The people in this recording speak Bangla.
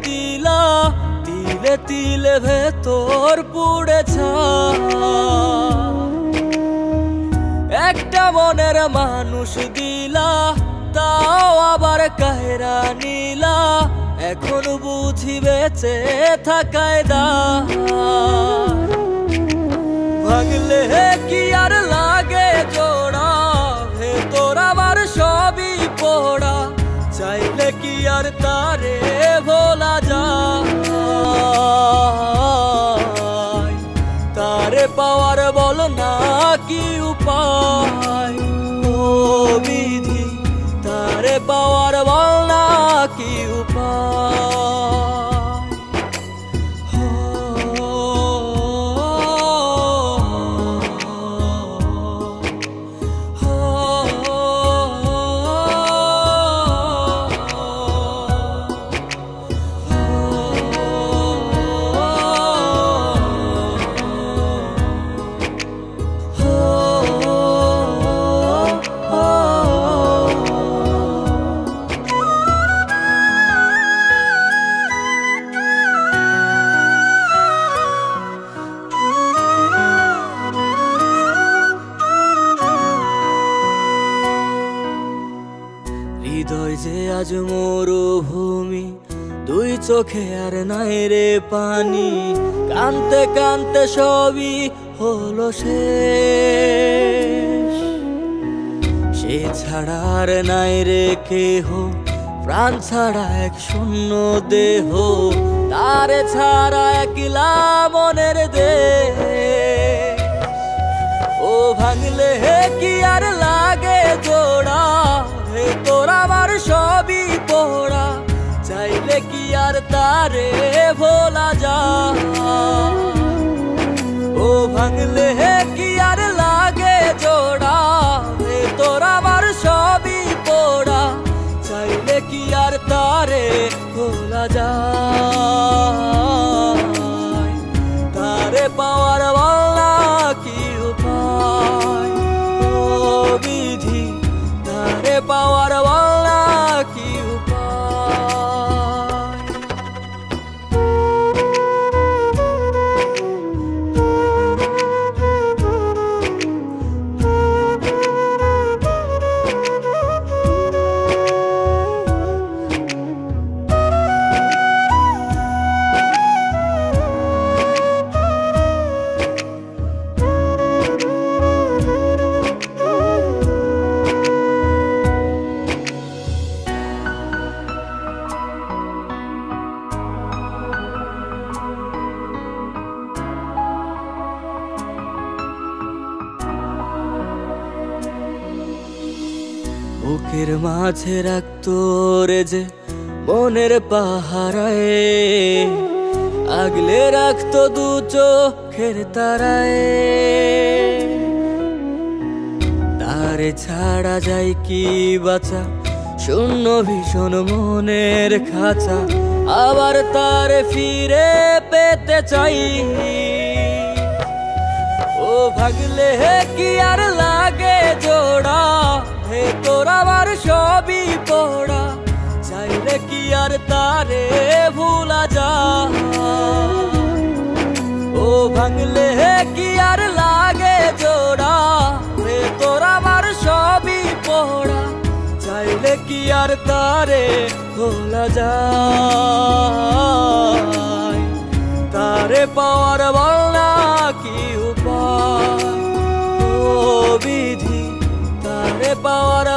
দিলা, তিলে তিলে ভেতর পুড়ে ছাই। একটা মনের মানুষ দিলা, তাও আবার কাহেরা নিলা, এখন বুঝি বেঁচে থাকায় দায়। ভাঙলে কি আর লাগে জোড়া, ভেতর আমার সবই পোড়া, চাইলে কি আর তারে ভোলা যায়। তারে পাওয়ার বল না কি উপায়, ও বিধি তারে পাওয়ার বল না কি উপায়। হৃদয় যে আজ মরুভূমি, দুই চোখে আর নাই রে পানি, কানতে কানতে সবই হলো শেষ। সে ছাড়া আর নাই রে কেহ, প্রাণ ছাড়া এক শূন্য দেহ, তারে ছাড়া একলা মনের দেহ। ও ভাঙলে কি আর লাগে জোড়া, ভেতর আমার সবই পোড়া, চাইলে কি আর তারে ভোলা যায়। ও ভাঙলে কি আর লাগে জোড়া, ভেতর আমার সবই পোড়া, চাইলে কি আর তারে ভোলা যায়। তারে পাওয়ার বলা কি উপায়, ও বিধি তারে পাওয়ার বলা কি উপায়। বুকের মাঝে রাখতো রে যে মনের পাহারায়, আগলে রাখতো দু চোখের তারায়। তারে ছাড়া যায় কি বাঁচা, শূন্য ভীষণ মনের খাঁচা, আবার তারে ফিরে পেতে চাই। ও ভাগলে কি আর লাগে জোড়া, ভেতর আমার সবই পোড়া, চাইলে কি আর তারে ভোলা যায়। ও ভাঙলে কি আর লাগে জোড়া, ভেতর আমার সবই পোড়া, চাইলে কি আর তারে ভোলা যায়। তারে পাওয়ার বল না কি উপায়, ও বিধি তারে পাওয়ার